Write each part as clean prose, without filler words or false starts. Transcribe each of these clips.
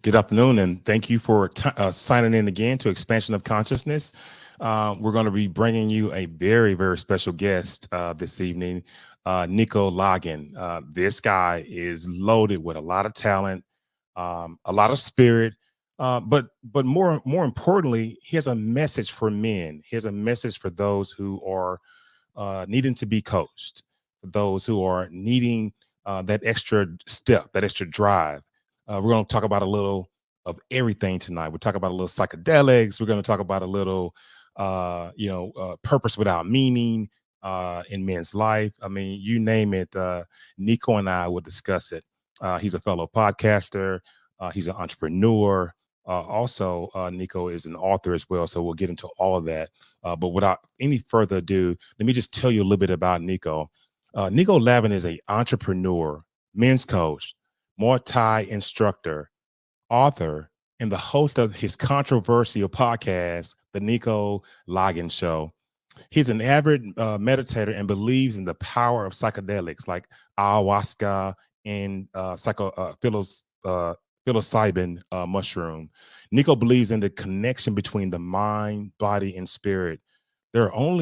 Good afternoon, and thank you for signing in again to Expansion of Consciousness. We're going to be bringing you a very, very special guest this evening, Nico Lagan. This guy is loaded with a lot of talent, a lot of spirit, but more importantly, he has a message for men. He has a message for those who are needing to be coached, for those who are needing that extra step, that extra drive. We're going to talk about a little of everything tonight. We'll talk about a little psychedelics. We're going to talk about a little, purpose without meaning in men's life. I mean, you name it. Nico and I will discuss it. He's a fellow podcaster. He's an entrepreneur. Also, Nico is an author as well. So we'll get into all of that. But without any further ado, let me just tell you a little bit about Nico. Nico Lagan is an entrepreneur, men's coach, Muay Thai instructor, author, and the host of his controversial podcast, The Nico Lagan Show. He's an avid meditator and believes in the power of psychedelics like ayahuasca and psilocybin mushroom. Nico believes in the connection between the mind, body, and spirit. They're all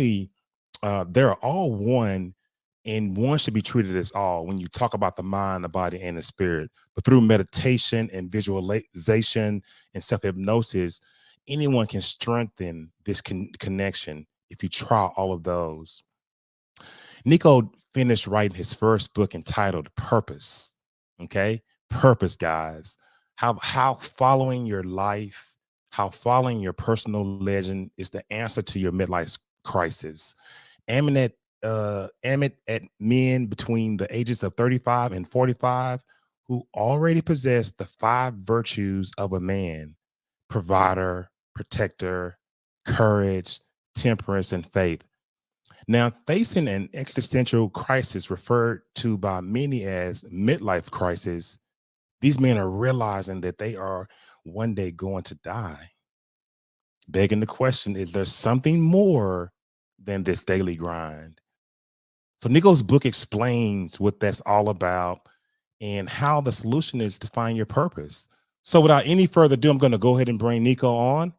one, and one should be treated as all when you talk about the mind, the body, and the spirit. But through meditation and visualization and self-hypnosis, anyone can strengthen this connection if you try all of those. Nico finished writing his first book entitled Purpose. Okay? Purpose, guys. How following your life, how following your personal legend is the answer to your midlife crisis. Aiming at men between the ages of 35 and 45 who already possess the 5 virtues of a man: provider, protector, courage, temperance, and faith. Now, facing an existential crisis referred to by many as midlife crisis, these men are realizing that they are one day going to die. Begging the question, is there something more than this daily grind? So Nico's book explains what that's all about and how the solution is to find your purpose. So without any further ado, I'm going to go ahead and bring Nico on.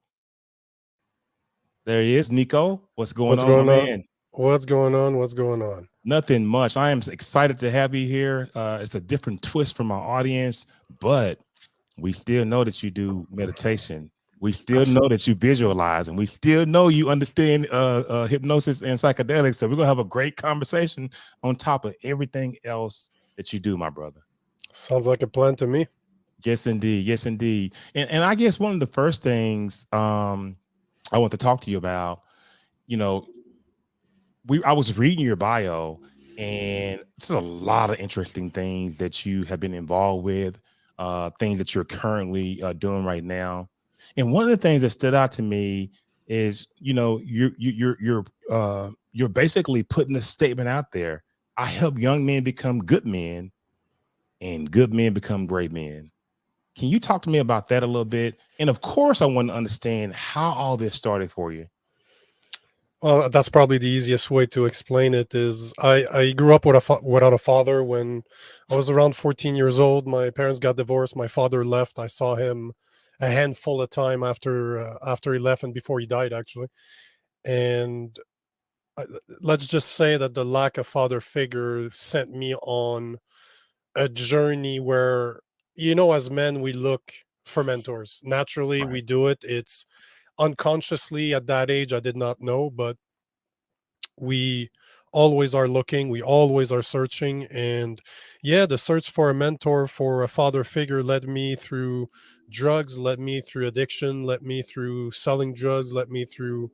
There he is. Nico, what's going What's on, my going on? man? What's going on? What's going on? Nothing much. I am excited to have you here. It's a different twist from our audience, but we still know that you do meditation. We still Abs- know that you visualize, and we still know you understand hypnosis and psychedelics. So we're gonna have a great conversation on top of everything else that you do, my brother. Sounds like a plan to me. Yes, indeed. Yes, indeed. And I guess one of the first things I want to talk to you about, you know, I was reading your bio, and it's a lot of interesting things that you have been involved with, things that you're currently doing right now. And one of the things that stood out to me is, you're basically putting a statement out there. I help young men become good men, and good men become great men. Can you talk to me about that a little bit? And of course, I want to understand how all this started for you. Well, that's probably the easiest way to explain it. Is I grew up without a father. When I was around 14 years old, my parents got divorced. My father left. I saw him a handful of time after he left and before he died, actually. And uh, let's just say that the lack of father figure sent me on a journey where, as men, we look for mentors. Naturally, Right. we do it. It's unconsciously at that age, I did not know, but we always are looking, we always are searching. And yeah, the search for a mentor, for a father figure, led me through drugs, led me through addiction, led me through selling drugs, led me through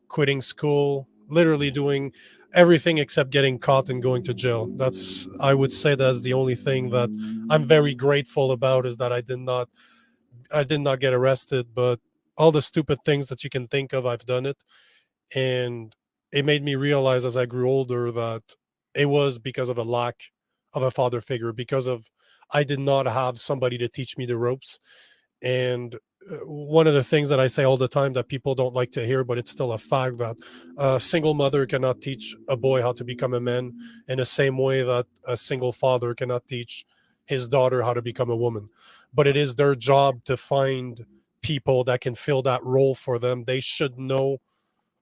quitting school, literally doing everything except getting caught and going to jail. That's, I would say, that's the only thing that I'm very grateful about, is that I did not get arrested. But all the stupid things that you can think of, I've done it. And it made me realize as I grew older that it was because of a lack of a father figure, because of I did not have somebody to teach me the ropes. And one of the things that I say all the time that people don't like to hear, but it's still a fact, that a single mother cannot teach a boy how to become a man, in the same way that a single father cannot teach his daughter how to become a woman. but it is their job to find people that can fill that role for them. They should know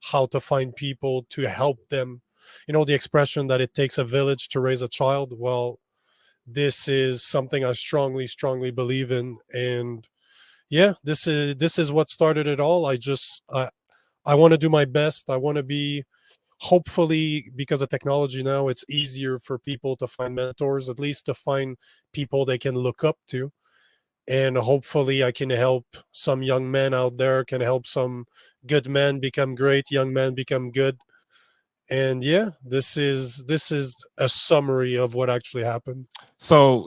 how to find people to help them. You know, the expression that it takes a village to raise a child. Well, this is something I strongly believe in. And yeah, this is what started it all. I want to do my best. I want to be, hopefully, because of technology now, it's easier for people to find mentors, at least to find people they can look up to. And hopefully I can help some young men out there, can help some good men become great, young men become good. And yeah, this is a summary of what actually happened. So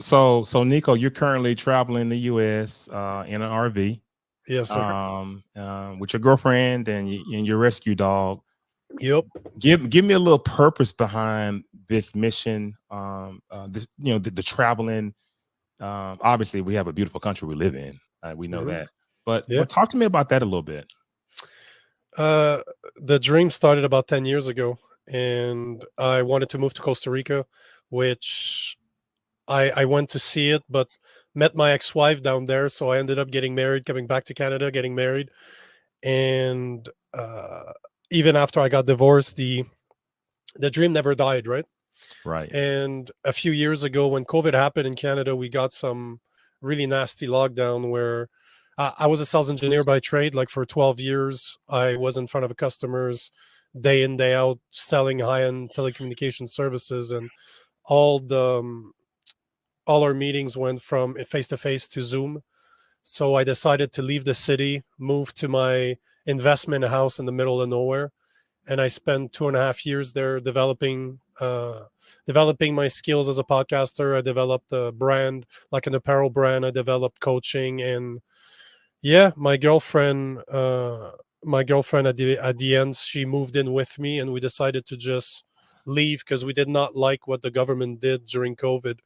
Nico, you're currently traveling the U.S. In an RV, Yes, sir. with your girlfriend and, and your rescue dog. Yep. Give me a little purpose behind this mission. This, the traveling. Obviously, we have a beautiful country we live in. We know Mhm. that, but Yeah. talk to me about that a little bit. Uh, the dream started about 10 years ago, and I wanted to move to Costa Rica, which I went to see it, but met my ex-wife down there. So I ended up getting married, coming back to Canada, getting married. And even after I got divorced, the dream never died, right? Right. And a few years ago, when COVID happened in Canada, we got some really nasty lockdown where I was a sales engineer by trade. Like for 12 years, I was in front of customers day in, day out, selling high end telecommunication services. And all the, all our meetings went from face to face to Zoom. So I decided to leave the city, move to my investment house in the middle of nowhere, and I spent 2.5 years there developing my skills as a podcaster. I developed a brand, like an apparel brand. I developed coaching, and yeah, my girlfriend at the end, she moved in with me, and we decided to just leave because we did not like what the government did during COVID.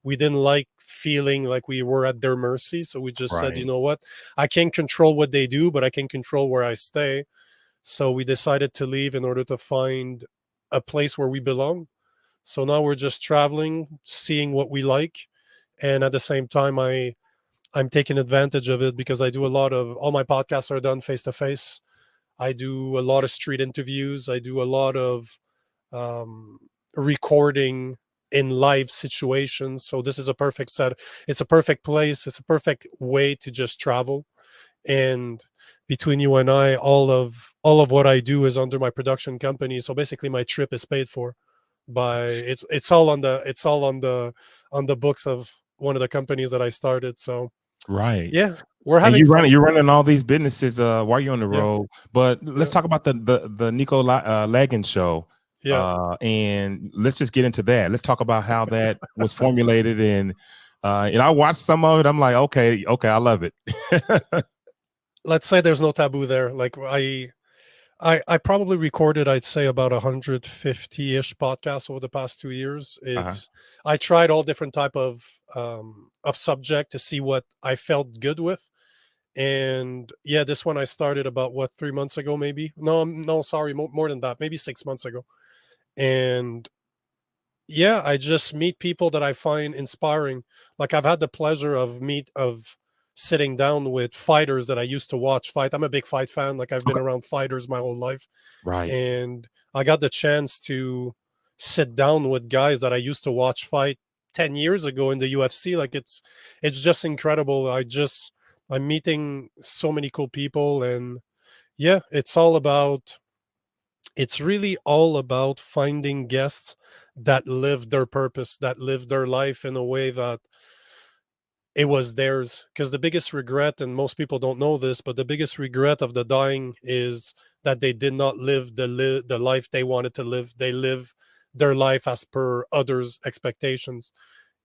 We didn't like feeling like we were at their mercy, so we just said, you Right. know what, I can't control what they do, but I can control where I stay. So we decided to leave in order to find a place where we belong. So now we're just traveling, seeing what we like, and at the same time, I'm taking advantage of it because I do a lot of, all my podcasts are done face to face. I do a lot of street interviews. I do a lot of um, recording in live situations. So this is a perfect set. It's a perfect place. It's a perfect way to just travel. And between you and I, all of what I do is under my production company. So basically, my trip is paid for by, it's all on the, on the books of one of the companies that I started. So Right. yeah, we're And having fun. you're running all these businesses while you're on the Yeah, road. But let's yeah, talk about the Nico Lagan Show. yeah. And let's just get into that. Let's talk about how that was formulated. And I watched some of it. I'm like, okay, I love it. Let's say there's no taboo there. Like I probably recorded, I'd say about 150-ish podcasts over the past 2 years. Uh-huh. I tried all different type of subject to see what I felt good with. And yeah, this one I started about, what, 3 months ago, maybe. No, sorry, more than that, maybe 6 months ago. And yeah, I just meet people that I find inspiring. Like I've had the pleasure of sitting down with fighters that I used to watch fight. I'm a big fight fan. Like I've been Okay. around fighters my whole life, Right. and I got the chance to sit down with guys that I used to watch fight 10 years ago in the UFC. Like it's just incredible. I'm meeting so many cool people. And yeah, it's really all about finding guests that live their purpose, that live their life in a way that it was theirs. Because the biggest regret, and most people don't know this, but the biggest regret of the dying is that they did not live the life they wanted to live. They live their life as per others' expectations.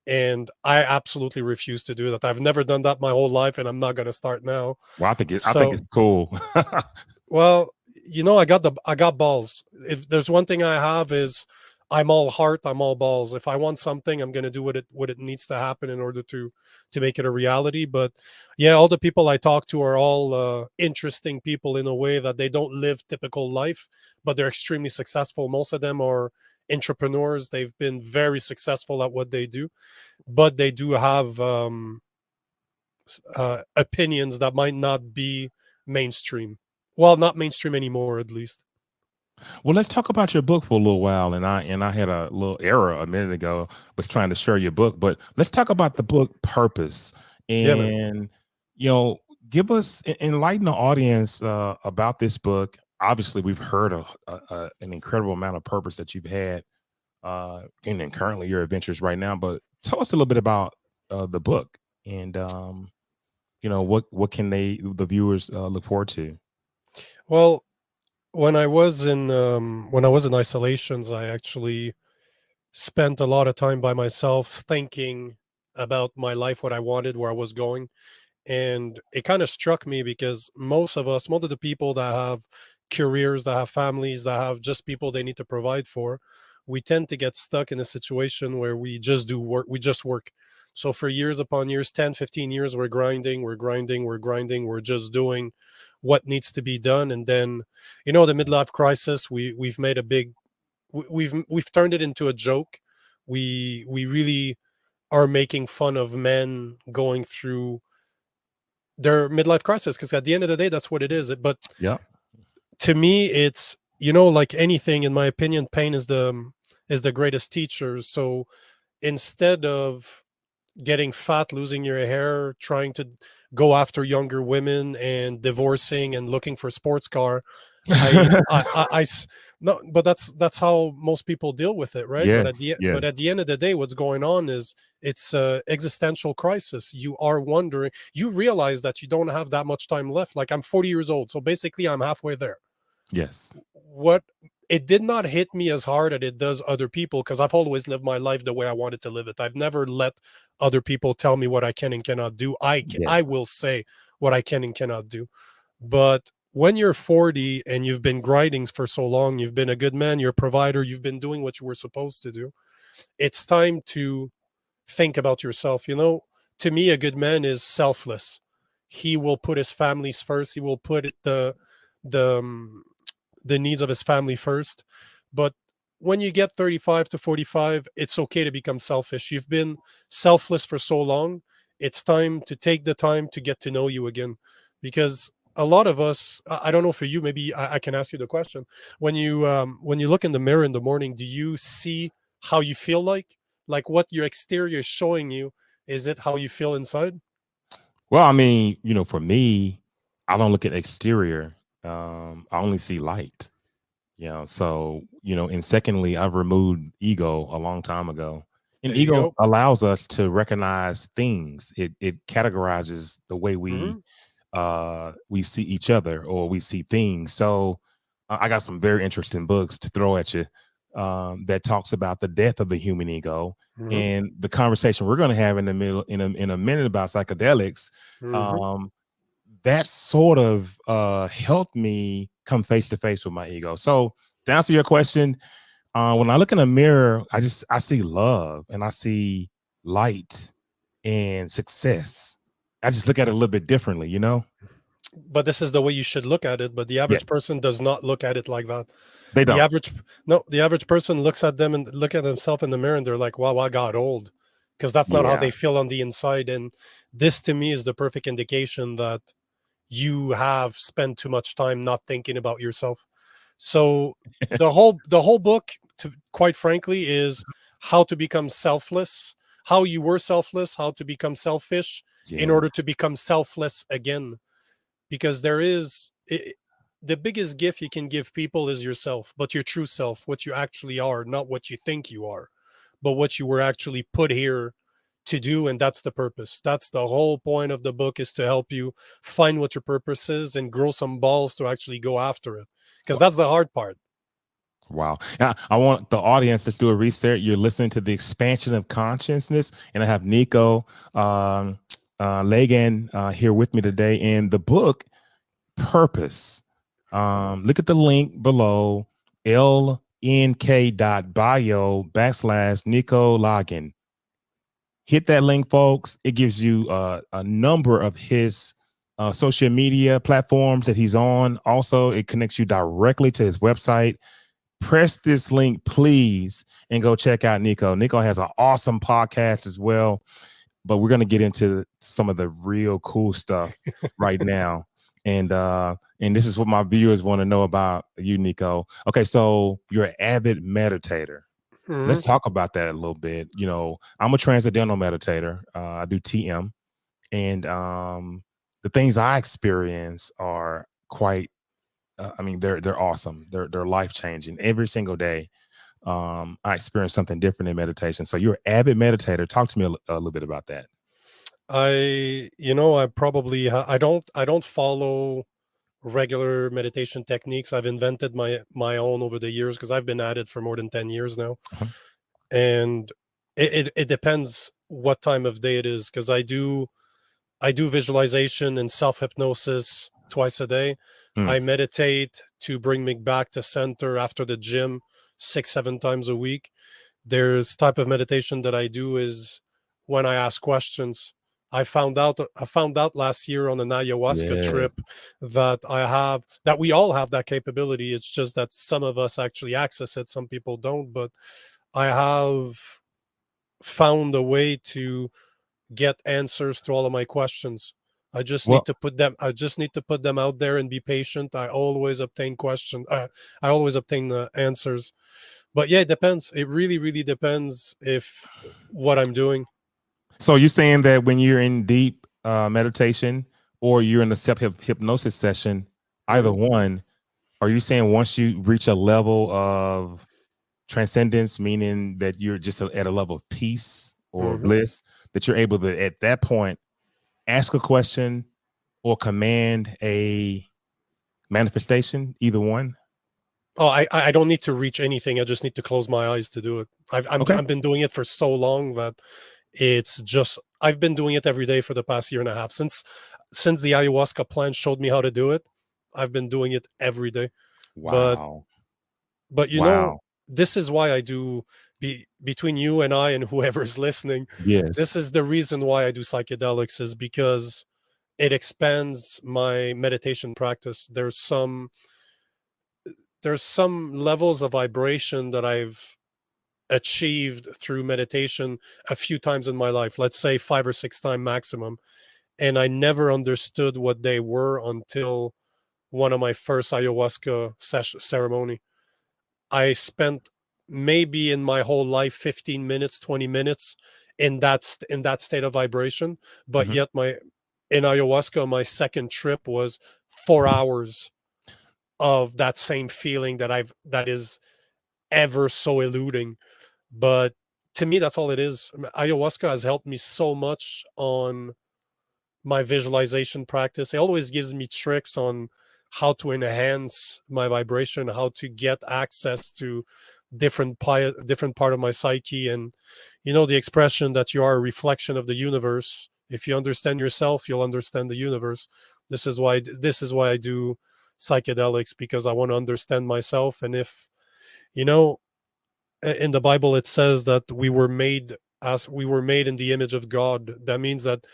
And I absolutely refuse to do that. I've never done that my whole life, and I'm not going to start now. Well, I think So it's cool. well, I got balls. If there's one thing I have is I'm all heart, I'm all balls. If I want something, I'm gonna do what it needs to happen in order to make it a reality. But yeah, all the people I talk to are all interesting people in a way that they don't live typical life, but they're extremely successful. Most of them are entrepreneurs. They've been very successful at what they do, but they do have opinions that might not be mainstream. Well, not mainstream anymore, at least. Well, let's talk about your book for a little while. And I had a little error a minute ago, was trying to share your book, but let's talk about the book Purpose. Yeah, man. And give us enlighten the audience about this book. Obviously, we've heard an incredible amount of purpose that you've had, and then currently your adventures right now. But tell us a little bit about the book, and what can the viewers look forward to? Well, when I was in isolations, I actually spent a lot of time by myself thinking about my life, what I wanted, where I was going. And it kind of struck me because most of the people that have careers, that have families, that have just people they need to provide for, we tend to get stuck in a situation where we just do work, we just work. So for years upon years, 10, 15 years, we're grinding, we're grinding, we're grinding, we're just doing what needs to be done. And then, the midlife crisis, we've made a big, we've turned it into a joke. We really are making fun of men going through their midlife crisis, because at the end of the day, that's what it is. But Yeah. to me, it's, like anything, in my opinion, pain is the greatest teacher. So instead of getting fat, losing your hair, trying to go after younger women and divorcing and looking for sports car, no, but that's how most people deal with it, right? Yes, But at yes, the end of the day, what's going on is it's a existential crisis. You are wondering, you realize that you don't have that much time left. Like, I'm 40 years old, so basically I'm halfway there. yes. What It did not hit me as hard as it does other people, because I've always lived my life the way I wanted to live it. I've never let other people tell me what I can and cannot do. I Yes. will say what I can and cannot do. But when you're 40 and you've been grinding for so long, you've been a good man, you're a provider, you've been doing what you were supposed to do, it's time to think about yourself. To me, a good man is selfless. He will put his families first. He will put the the needs of his family first. But when you get 35 to 45, it's okay to become selfish. You've been selfless for so long. It's time to take the time to get to know you again. Because a lot of us, I don't know, for you, maybe I can ask you the question. When you look in the mirror in the morning, do you see how you feel like what your exterior is showing you? Is it how you feel inside? Well, I mean, for me, I don't look at exterior. I only see light. So, and secondly, I've removed ego a long time ago. And There you ego go. allows us to recognize things. It categorizes the way Hmm. we see each other, or we see things. So I got some very interesting books to throw at you, that talks about the death of the human ego, Hmm. and the conversation we're going to have in the middle in a minute about psychedelics. Hmm. um, that sort of helped me come face to face with my ego. So to answer your question, when I look in a mirror, I see love, and I see light and success. I just look at it a little bit differently. But this is the way you should look at it. But the Yeah, average person does not look at it like that. they The don't. average No, the average person looks at them and look at themselves in the mirror and they're like, wow, I got old. Because that's not how Yeah. they feel on the inside. And this to me is the perfect indication that you have spent too much time not thinking about yourself. So the whole book, to quite frankly, is how to become selfless, how you were selfless, how to become selfish in Yeah. order to become selfless again. Because the biggest gift you can give people is yourself, but your true self, what you actually are, not what you think you are, but what you were actually put here to do. And that's the purpose. That's the whole point of the book, is to help you find what your purpose is and grow some balls to actually go after it, because that's the hard part. Wow. Now, I want the audience to do a reset. You're listening to the expansion of consciousness, and I have Nico Lagan here with me today. In the book Purpose, look at the link below, lnk.bio/Nico Lagan. Hit that link, folks. It gives you a number of his social media platforms that he's on. Also, it connects you directly to his website. Press this link, please, and go check out Nico. Nico has an awesome podcast as well. but we're gonna get into some of the real cool stuff right now. And this is what my viewers want to know about you, Nico. Okay, so you're an avid meditator. Mhm. Let's talk about that a little bit. You know, I'm a transcendental meditator. I do TM, and the things I experience are quite. I mean, they're awesome. They're life changing every single day. I experience something different in meditation. So you're an avid meditator. Talk to me a little bit about that. I probably I don't follow regular meditation techniques. I've invented my own over the years because I've been at it for more than 10 years now. Uh-huh. And it depends what time of day it is, because I do visualization and self-hypnosis twice a day. Mm, I meditate to bring me back to center after the gym 6 7 times a week. There's type of meditation that I do is when I ask questions. I found out last year on an ayahuasca yeah. trip that we all have that capability. It's just that some of us actually access it, some people don't. But I have found a way to get answers to all of my questions. Well, I just need to put them out there and be patient. I always obtain the answers. But yeah, it depends. It really, really depends if what I'm doing. so you're saying that when you're in deep meditation or you're in a self hypnosis session, either Mhm, one, are you saying once you reach a level of transcendence, meaning that you're just at a level of peace or mhm. bliss, that you're able to, at that point, ask a question or command a manifestation, either one? Oh, I don't need to reach anything. I just need to close my eyes to do it. Okay. I've been doing it for so long that it's just I've been doing it every day for the past year and a half since the ayahuasca plant showed me how to do it. I've been doing it every day. But Wow. but Wow. this is why I do between you and I and whoever is listening. This Yes. is the reason why I do psychedelics, is because it expands my meditation practice. There's some levels of vibration that I've achieved through meditation a few times in my life, let's say 5 or 6 times maximum. And I never understood what they were until one of my first ayahuasca ceremony. I spent maybe in my whole life 15 minutes, 20 minutes in that state of vibration, but Mhm. yet my in ayahuasca my second trip was 4 hours of that same feeling that is ever so eluding. But to me, that's all it is. Ayahuasca has helped me so much on my visualization practice. It always gives me tricks on how to enhance my vibration, how to get access to different part of my psyche. And the expression that you are a reflection of the universe. If you understand yourself, you'll understand the universe. This is why I do psychedelics, because I want to understand myself. And if you know in the Bible it says that we were made in the image of God. That means that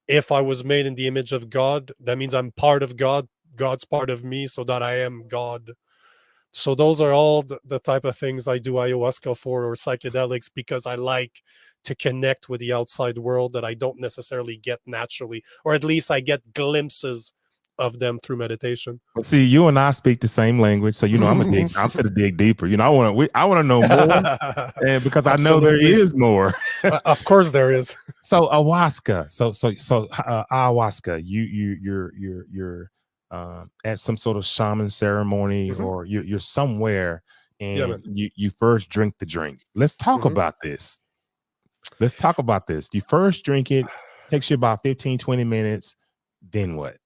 if I was made in the image of God, that means I'm part of God. God's part of me, so that I am God. So those are all the type of things I do ayahuasca for, or psychedelics, because I like to connect with the outside world that I don't necessarily get naturally, or at least I get glimpses of them through meditation. Well, see, you and I speak the same language, so I'm gonna dig deeper. I want to know more, and because I know there Absolutely. is more. Of course there is. So ayahuasca, ayahuasca, you're at some sort of shaman ceremony, Mhm. or you're somewhere, Yeah, and man. you first drink the drink. Let's talk Mhm. about this. Let's talk about this. You first drink it, takes you about 15-20 minutes. Then what?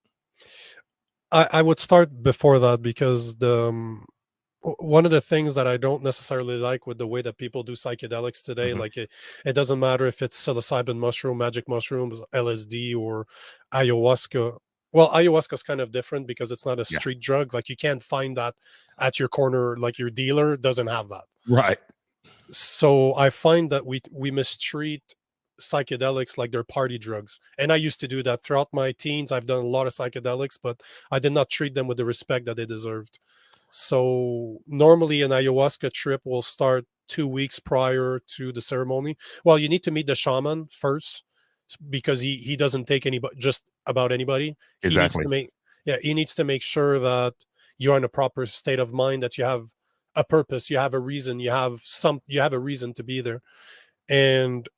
I would start before that, because one of the things that I don't necessarily like with the way that people do psychedelics today, Mhm. like it doesn't matter if it's psilocybin mushroom, magic mushrooms, LSD, or ayahuasca. Well, ayahuasca is kind of different because it's not a Yeah. street drug. Like you can't find that at your corner. Like your dealer doesn't have that. Right. So I find that we mistreat psychedelics like they're party drugs. And I used to do that throughout my teens. I've done a lot of psychedelics, but I did not treat them with the respect that they deserved. So normally an ayahuasca trip will start 2 weeks prior to the ceremony. Well, you need to meet the shaman first. because he doesn't take anybody, just about anybody. He needs Exactly. to make, yeah, he needs to make sure that you're in a proper state of mind, that you have a purpose, you have a reason, you have a reason to be there. And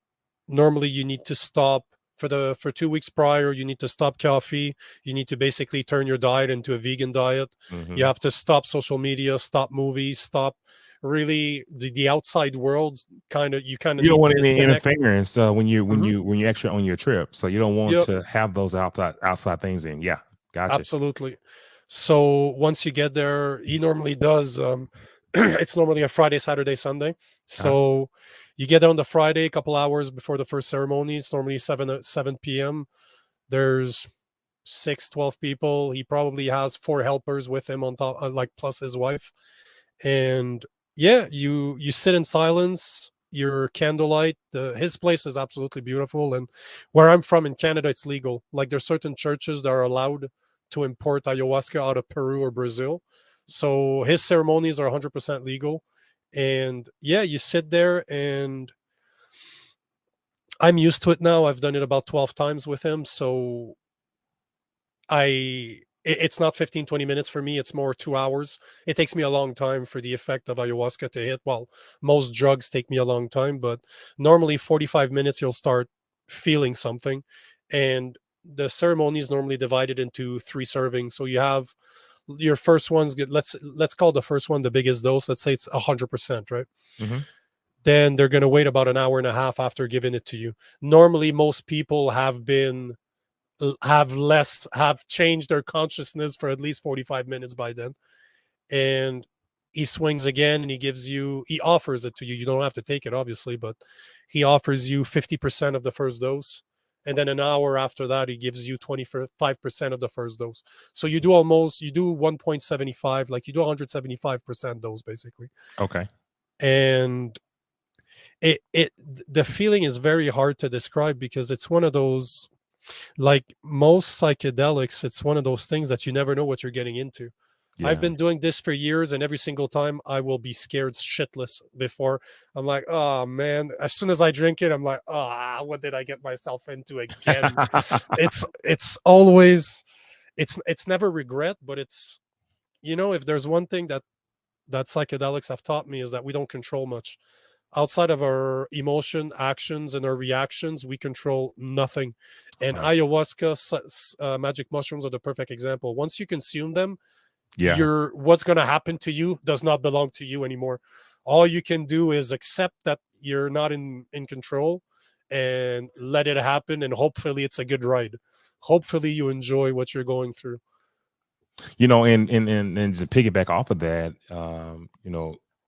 normally you need to stop for 2 weeks prior. You need to stop coffee. You need to basically turn your diet into a vegan diet. You Hmm. have to stop social media, stop movies, stop really the outside world. You kind of You don't need to want any disconnect. interference when you Mhm. when you actually on your trip. So you don't want Yep, to have those outside things in. Yeah, gotcha. absolutely. So once you get there, he normally does. It's normally a Friday, Saturday, Sunday. Uh-huh. So you get there on the Friday, a couple hours before the first ceremony. It's normally 7 p.m. There's 6, 12 people. He probably has 4 helpers with him on top, like plus his wife. And yeah, you sit in silence, your candlelight. His place is absolutely beautiful. And where I'm from in Canada, it's legal. Like there's certain churches that are allowed to import ayahuasca out of Peru or Brazil. So his ceremonies are 100% legal. And yeah, you sit there, and I'm used to it now. I've done it about 12 times with him. So it's not 15-20 minutes for me. It's more 2 hours. It takes me a long time for the effect of ayahuasca to hit. Well, most drugs take me a long time, but normally 45 minutes you'll start feeling something. And the ceremony is normally divided into 3 servings. So you have your first one's good. Let's call the first one the biggest dose. Let's say it's 100%, right? Hmm. Then they're going to wait about an hour and a half after giving it to you. Normally most people have changed their consciousness for at least 45 minutes by then. And he swings again, and he offers it to you. You don't have to take it, obviously, but he offers you 50% of the first dose. And then an hour after that, he gives you 25% of the first dose. So you do 1.75, like you do 175% dose basically. Okay. And it the feeling is very hard to describe, because it's one of those, like most psychedelics, it's one of those things that you never know what you're getting into. I've Yeah. been doing this for years, and every single time I will be scared shitless before. I'm like, oh man. As soon as I drink it, I'm like, what did I get myself into again? It's always it's never regret, but if there's one thing that psychedelics have taught me, is that we don't control much. Outside of our emotion, actions, and our reactions, we control nothing. And Right. ayahuasca, magic mushrooms are the perfect example. Once you consume them, Yeah. what's going to happen to you does not belong to you anymore. All you can do is accept that you're not in control, and let it happen. And hopefully it's a good ride. Hopefully you enjoy what you're going through. And to piggyback off of that,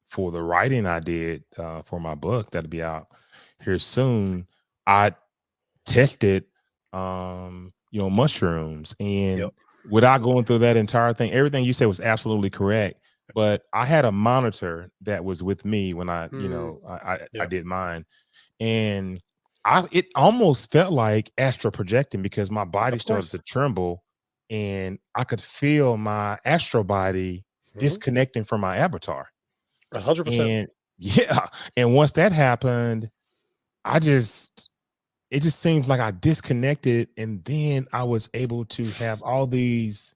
for the writing I did for my book that'll be out here soon, I tested mushrooms, Yep. and without going through that entire thing, everything you said was absolutely correct. But I had a monitor that was with me when Mm, I yeah. did mine, and it almost felt like astral projecting because my body Of started to course. tremble, and I could feel my astral body Mhm. disconnecting from my avatar. 100%. And yeah, and once that happened, I just it just seems like I disconnected, and then I was able to have all these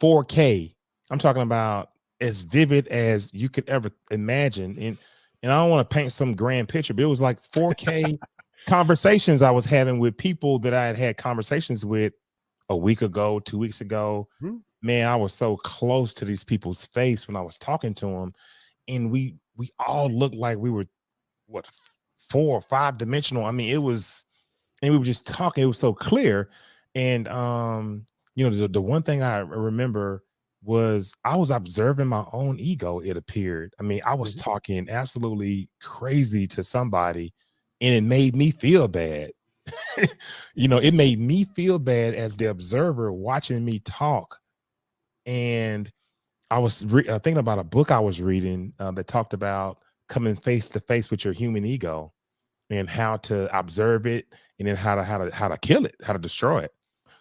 4K. I'm talking about as vivid as you could ever imagine. And I don't want to paint some grand picture, but it was like 4K conversations I was having with people that I had had conversations with a week ago, 2 weeks ago. Mhm. Man, I was so close to these people's face when I was talking to them, and we all looked like we were what 4 or 5 dimensional. I mean, it was, and we were just talking. It was so clear. And the one thing I remember was I was observing my own ego. It appeared. I mean, I was Mhm. talking absolutely crazy to somebody, and it made me feel bad. It made me feel bad as the observer watching me talk. And I was thinking about a book I was reading that talked about coming face to face with your human ego and how to observe it, and then how to kill it, how to destroy it.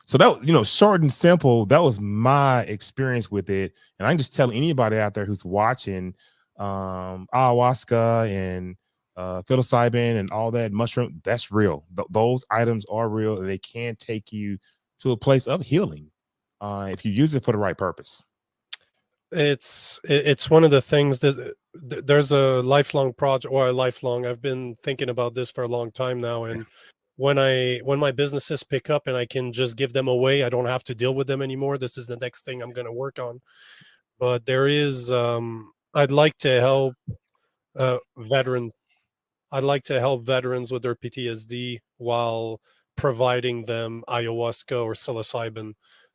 So that, short and simple, that was my experience with it. And I can just tell anybody out there who's watching ayahuasca and psilocybin and all that mushroom, that's real. Those items are real, and they can take you to a place of healing if you use it for the right purpose. It's one of the things that there's a lifelong project, or a lifelong, I've been thinking about this for a long time now. And when my businesses pick up and I can just give them away, I don't have to deal with them anymore. This is the next thing I'm going to work on. But there is I'd like to help veterans. I'd like to help veterans with their PTSD while providing them ayahuasca or psilocybin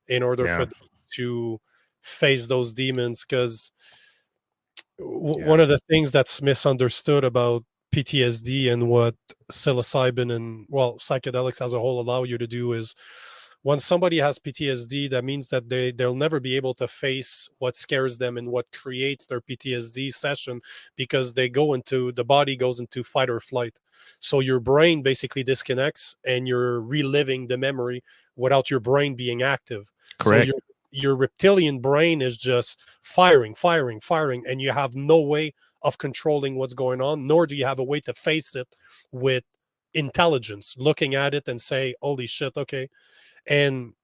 in order for Yeah, them to face those demons. Because yeah. one of the things that's misunderstood about PTSD and what psilocybin and, well, psychedelics as a whole allow you to do is, when somebody has PTSD, that means that they'll never be able to face what scares them and what creates their PTSD session, because the body goes into fight or flight. So your brain basically disconnects and you're reliving the memory without your brain being active. So Correct. your reptilian brain is just firing, firing, firing, and you have no way of controlling what's going on, nor do you have a way to face it with intelligence, looking at it and say, holy shit, okay. And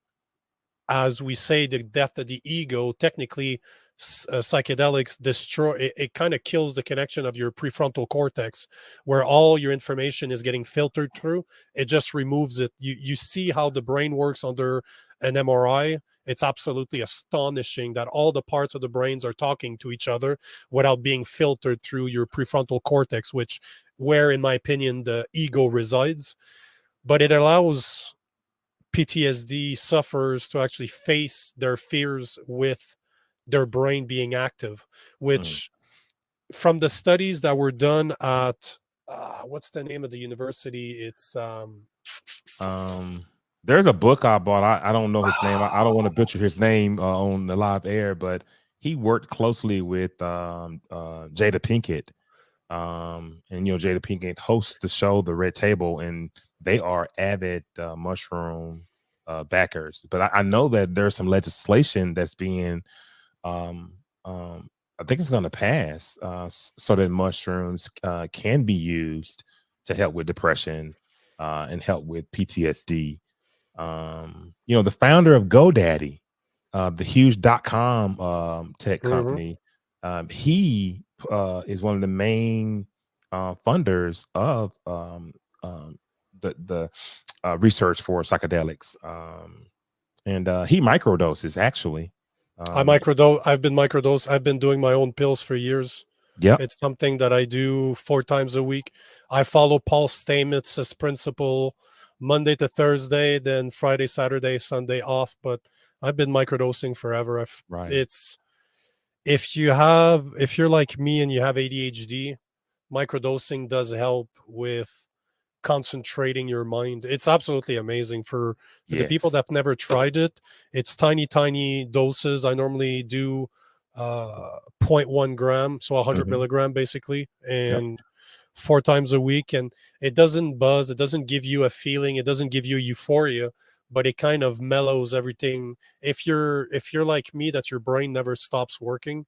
as we say, the death of the ego, technically, psychedelics destroy it, it kind of kills the connection of your prefrontal cortex, where all your information is getting filtered through. It just removes it. You see how the brain works under an MRI. It's absolutely astonishing that all the parts of the brains are talking to each other without being filtered through your prefrontal cortex, which, where in my opinion the ego resides. But it allows PTSD sufferers to actually face their fears with their brain being active, Mm. which, from the studies that were done at what's the name of the university? It's Um, there's a book I bought. I don't know his name. I don't want to butcher his name on the live air, but he worked closely with Jada Pinkett. And Jada Pinkett hosts the show The Red Table, and they are avid mushroom backers. But I know that there's some legislation that's being um, I think it's going to pass so that mushrooms can be used to help with depression and help with PTSD. The founder of GoDaddy, the huge .com tech mhm. company, he is one of the main funders of the research for psychedelics, and he microdoses actually. Um, I've been microdose. I've been doing my own pills for years. yep, It's something that I do 4 times a week. I follow Paul Stamets' principle, Monday to Thursday, then Friday, Saturday, Sunday off. But I've been microdosing forever. right. It's if you're like me and you have ADHD, microdosing does help with concentrating your mind. It's absolutely amazing for the people Yes. that've never tried it. It's tiny doses. I normally do zero point 0.1 gram, so 100 Hmm. milligram basically, Yep. and 4 times a week. And it doesn't buzz, it doesn't give you a feeling, it doesn't give you euphoria, but it kind of mellows everything. If you're like me, that your brain never stops working,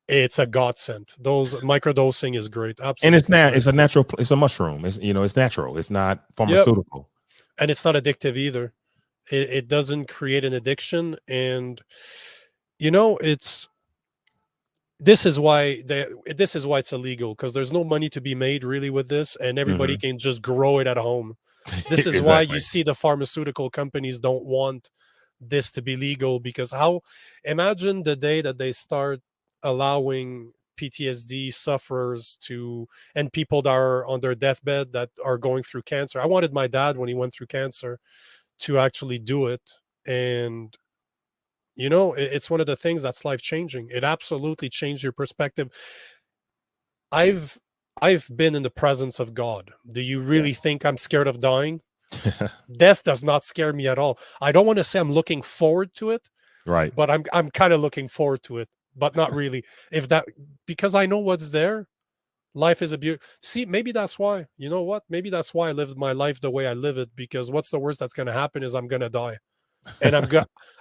it's a godsend. Those microdosing is great, And it's absolutely not. great. It's a natural. It's a mushroom. It's natural. It's not Yep. pharmaceutical. And it's not addictive either. It doesn't create an addiction. And it's this is why it's illegal, because there's no money to be made really with this, and everybody Hmm. can just grow it at home. This is why you Exactly. see the pharmaceutical companies don't want this to be legal, because how, imagine the day that they start allowing PTSD sufferers to, and people that are on their deathbed that are going through cancer. I wanted my dad, when he went through cancer, to actually do it. And it's one of the things that's life changing. It absolutely changed your perspective. I've i've been in the presence of God. Do you Yeah. really think I'm scared of dying? Death does not scare me at all. I don't want to say I'm looking forward to it, Right. but I'm kind of looking forward to it, but not really. If that Because I know what's there. Life is a beauty. See, maybe that's why. You know what? Maybe that's why I lived my life the way I live it, because what's the worst that's going to happen is I'm going to die. And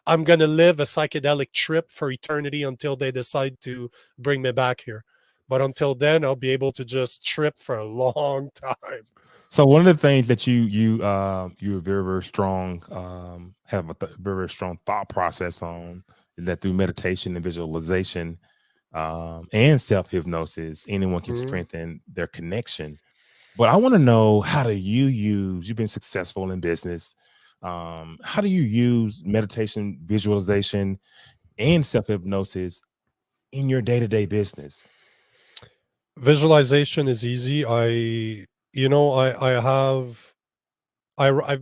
I'm going to live a psychedelic trip for eternity until they decide to bring me back here. But until then, I'll be able to just trip for a long time. So one of the things that you're very, very strong, have a very, very strong thought process on, is that through meditation and visualization, and self hypnosis, anyone can Mhm. strengthen their connection. But I want to know, how do you use? You've been successful in business. How do you use meditation, visualization, and self hypnosis in your day to day business? Visualization is easy. I've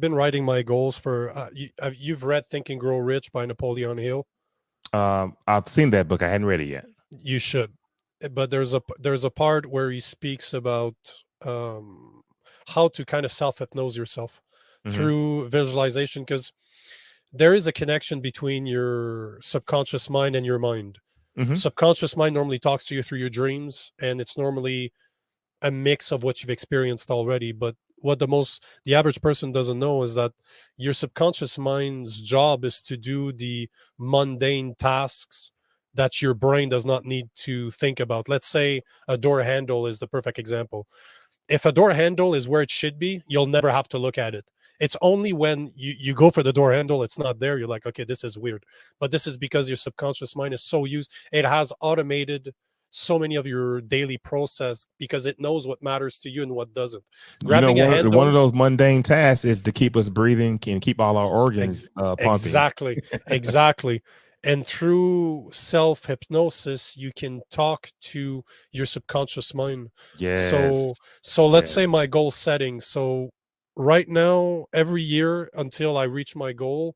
been writing my goals for. You've read Think and Grow Rich by Napoleon Hill. I've seen that book. I hadn't read it yet. You should. But there's a part where he speaks about um, how to kind of self hypnose yourself Hmm. through visualization, because there is a connection between your subconscious mind and your mind. Hmm. Subconscious mind normally talks to you through your dreams, and it's normally a mix of what you've experienced already. But what the average person doesn't know is that your subconscious mind's job is to do the mundane tasks that your brain does not need to think about. Let's say a door handle is the perfect example. If a door handle is where it should be, you'll never have to look at it. It's only when you go for the door handle, it's not there. You're like, okay, this is weird. But this is because your subconscious mind is so used. It has automated so many of your daily process because it knows what matters to you and what doesn't. You know, Grabbing a one of handle, those mundane tasks is to keep us breathing and keep all our organs pumping. exactly, exactly. And through self hypnosis, you can talk to your subconscious mind. So, Yes. so let's Yes. say my goal setting. So, right now, every year until I reach my goal,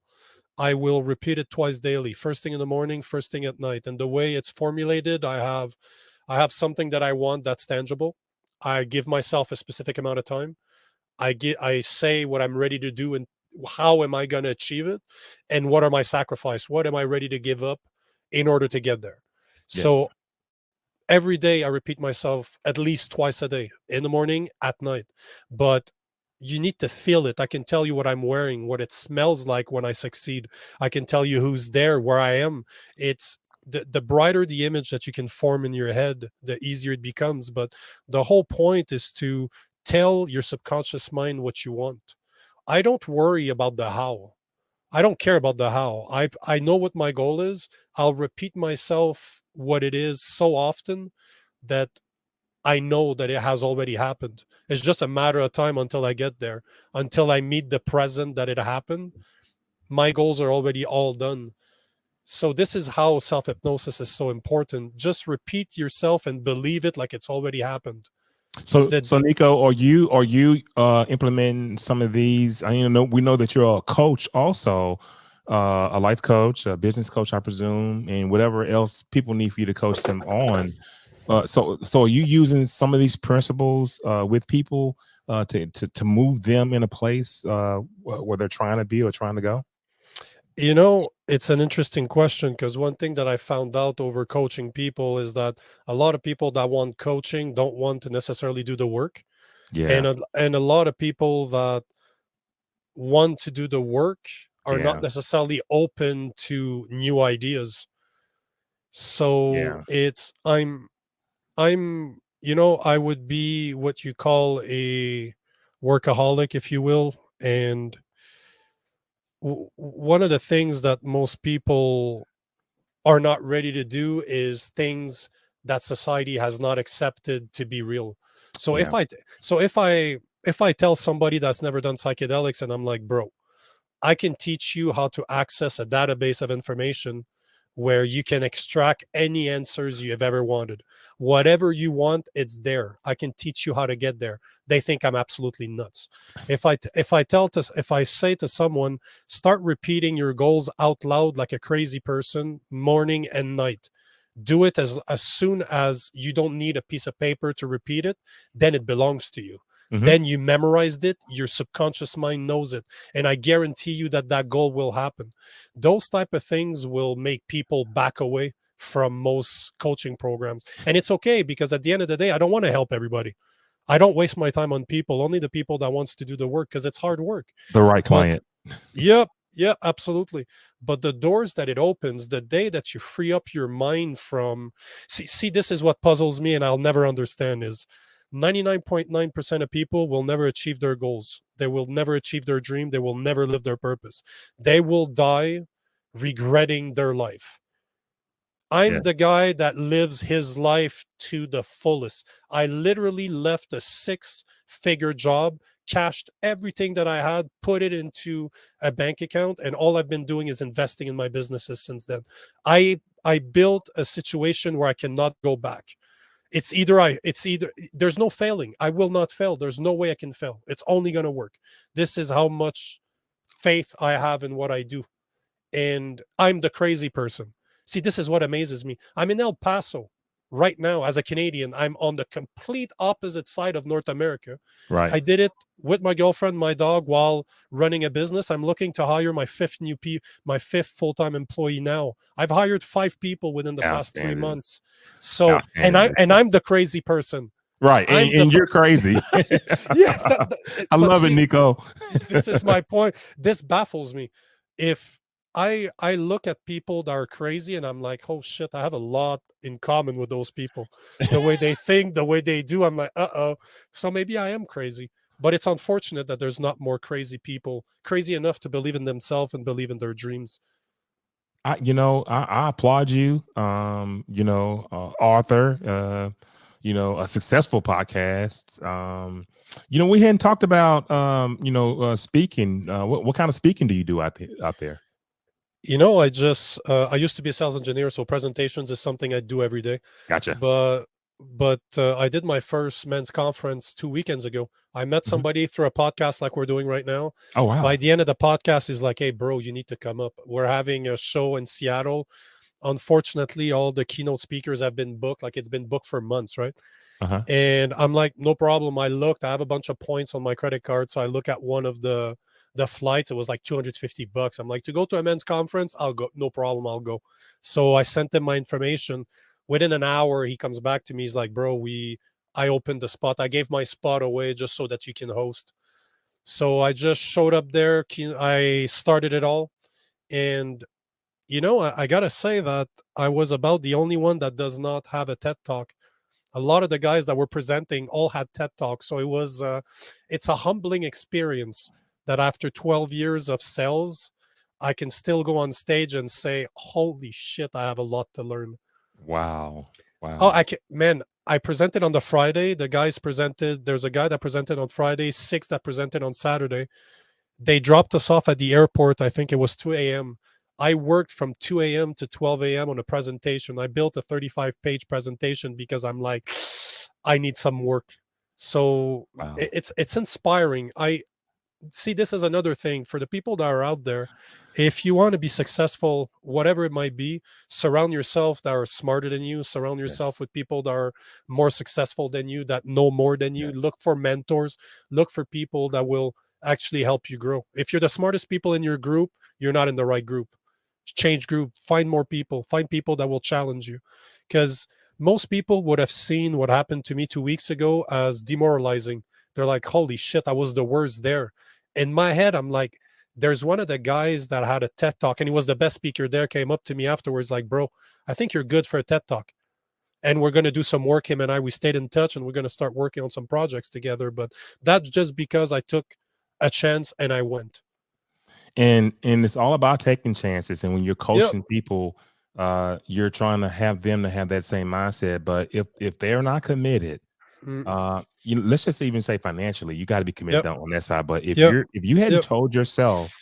I will repeat it twice daily. First thing in the morning, first thing at night. And the way it's formulated, I have something that I want that's tangible. I give myself a specific amount of time. I say what I'm ready to do and how am I going to achieve it, and what are my sacrifice, what am I ready to give up in order to get there. Yes. So every day I repeat myself at least twice a day, in the morning, at night. But you need to feel it. I can tell you what I'm wearing, what it smells like when I succeed. I can tell you who's there, where I am. It's the brighter the image that you can form in your head, the easier it becomes. But the whole point is to tell your subconscious mind what you want. I don't worry about the how. I don't care about the how. I know what my goal is. I'll repeat myself what it is so often that I know that it has already happened. It's just a matter of time until I get there, until I meet the present that it happened. My goals are already all done. So this is how self hypnosis is so important. Just repeat yourself and believe it like it's already happened. So, That so Nico, are you implementing some of these? We know that you're a coach, also a life coach, a business coach, I presume, and whatever else people need for you to coach them on. So are you using some of these principles with people to move them in a place where they're trying to be or trying to go? It's an interesting question because one thing that I found out over coaching people is that a lot of people that want coaching don't want to necessarily do the work. And Yeah, a lot of people that want to do the work are not yeah, necessarily open to new ideas. So yeah, I would be what you call a workaholic, if you will. And one of the things that most people are not ready to do is things that society has not accepted to be real. So yeah. if I tell somebody that's never done psychedelics and I'm like, bro, I can teach you how to access a database of information where you can extract any answers you have ever wanted. Whatever you want, it's there. I can teach you how to get there. They think I'm absolutely nuts. If I say to someone, start repeating your goals out loud like a crazy person, morning and night. Do it as soon as you don't need a piece of paper to repeat it, then it belongs to you. Hmm. Then you memorized it, your subconscious mind knows it, and I guarantee you that that goal will happen. Those type of things will make people back away from most coaching programs, and it's okay because at the end of the day, I don't want to help everybody. I don't waste my time on people, only the people that wants to do the work because it's hard work. The right But client. yep, Yeah, absolutely. But the doors that it opens, the day that you free up your mind from, see, this is what puzzles me and I'll never understand is 99.9% of people will never achieve their goals. They will never achieve their dream. They will never live their purpose. They will die regretting their life. I'm the Yes. guy that lives his life to the fullest. I literally left a six-figure job, cashed everything that I had, put it into a bank account, and all I've been doing is investing in my businesses since then. I built a situation where I cannot go back. It's either there's no failing. I will not fail. There's no way I can fail. It's only going to work. This is how much faith I have in what I do, and I'm the crazy person. See, this is what amazes me. I'm in El Paso right now as a Canadian. I'm on the complete opposite side of North America. Right. I did it with my girlfriend, my dog, while running a business. I'm looking to hire my fifth full-time employee now. I've hired 5 people within the past three Outstanding. months. So, Outstanding. I'm the crazy person. Right. I'm the And you're crazy. yeah. I But love it, see, Nico. this is my point. This baffles me. If I look at people that are crazy and I'm like, oh shit, I have a lot in common with those people. The way they think, the way they do, I'm like, uh-oh. So maybe I am crazy. But it's unfortunate that there's not more crazy people, crazy enough to believe in themselves and believe in their dreams. I applaud you. Author, a successful podcast. We hadn't talked about, speaking. What kind of speaking do you do out there? I used to be a sales engineer, so presentations is something I do every day. Gotcha. But I did my first men's conference 2 weekends ago. I met Mhm. somebody through a podcast like we're doing right now. Oh, By wow. the end of the podcast, he's like, "Hey, bro, you need to come up. We're having a show in Seattle. Unfortunately, all the keynote speakers have been booked. Like it's been booked for months, right?" Uh-huh. And I'm like, "No problem." I looked. I have a bunch of points on my credit card, so I look at one of the flights. It was like $250. I'm like, to go to a men's conference, I'll go. No problem, I'll go. So I sent him my information. Within an hour, he comes back to me. He's like, "Bro, I opened the spot. I gave my spot away just so that you can host." So I just showed up there. I started it all. And, I got to say that I was about the only one that does not have a TED Talk. A lot of the guys that were presenting all had TED Talks. So it's a humbling experience that after 12 years of sales, I can still go on stage and say, holy shit, I have a lot to learn. Wow. Oh, Wow. man, I presented on the Friday. There's a guy that presented on Friday, 6 that presented on Saturday. They dropped us off at the airport. I think it was 2 a.m. I worked from 2 a.m. to 12 a.m. on a presentation. I built a 35-page presentation because I'm like, I need some work. So Wow. it's inspiring. I see, this is another thing for the people that are out there. If you want to be successful, whatever it might be, surround yourself that are smarter than you, surround yourself Yes. with people that are more successful than you, that know more than you. Yes. Look for mentors, look for people that will actually help you grow. If you're the smartest people in your group, you're not in the right group. Change group, find more people, find people that will challenge you. Because most people would have seen what happened to me 2 weeks ago as demoralizing. They're like, holy shit, I was the worst there. In my head, I'm like, there's one of the guys that had a TED talk and he was the best speaker there, came up to me afterwards, like, bro, I think you're good for a TED talk. And we're going to do some work. Him and I, we stayed in touch and we're going to start working on some projects together. But that's just because I took a chance and I went. And it's all about taking chances. And when you're Yep. coaching people, you're trying to have them to have that same mindset. But if they're not committed, Mm, let's just even say financially, you got to be committed yep. on that side. But Yep. if you hadn't Yep. told yourself,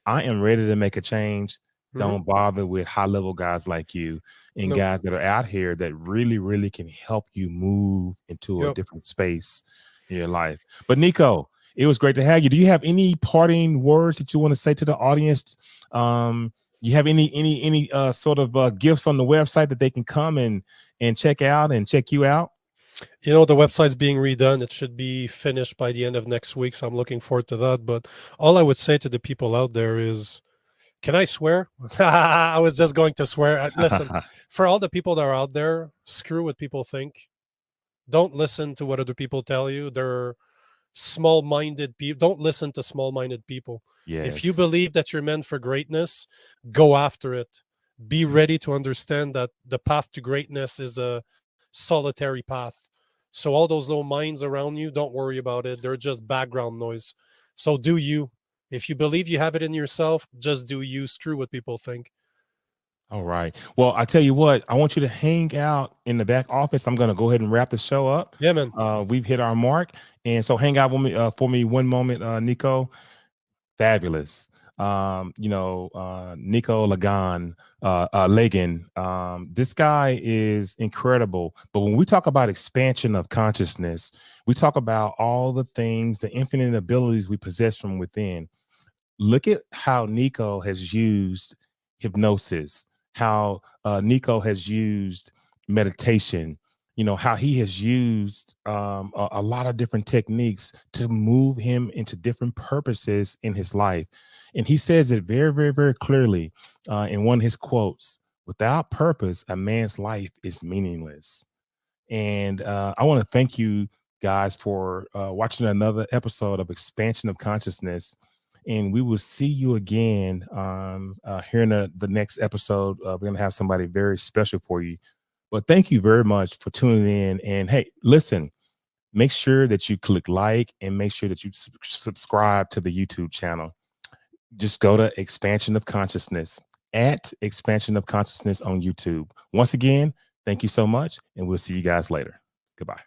I am ready to make a change, Hmm. don't bother with high level guys like you and Nope. guys that are out here that really, really can help you move into a Yep. different space in your life. But Nico, it was great to have you. Do you have any parting words that you want to say to the audience? You have any sort of gifts on the website that they can come and check out and check you out? The website's being redone. It should be finished by the end of next week. So I'm looking forward to that. But all I would say to the people out there is, can I swear? I was just going to swear. Listen, for all the people that are out there, screw what people think. Don't listen to what other people tell you. small-minded people. Don't listen to small-minded people. If you Yes. believe that you're meant for greatness, go after it. Be ready to understand that the path to greatness is a solitary path. So all those little minds around you, don't worry about it. They're just background noise. So do you. If you believe you have it in yourself, just do you. Screw what people think. All right. Well, I tell you what, I want you to hang out in the back office. I'm going to go ahead and wrap the show up. Yeah, man. We've hit our mark. And so hang out with me for me one moment, Nico. Fabulous. Nico Lagan. This guy is incredible. But when we talk about expansion of consciousness, we talk about all the things, the infinite abilities we possess from within. Look at how Nico has used hypnosis, how Nico has used meditation, how he has used a lot of different techniques to move him into different purposes in his life. And he says it very, very, very clearly in one of his quotes: without purpose, a man's life is meaningless. And I want to thank you guys for watching another episode of Expansion of Consciousness. And we will see you again here in the next episode. We're going to have somebody very special for you. But thank you very much for tuning in. And hey, listen, make sure that you click like and make sure that you subscribe to the YouTube channel. Just go to Expansion of Consciousness, at Expansion of Consciousness on YouTube. Once again, thank you so much. And we'll see you guys later. Goodbye.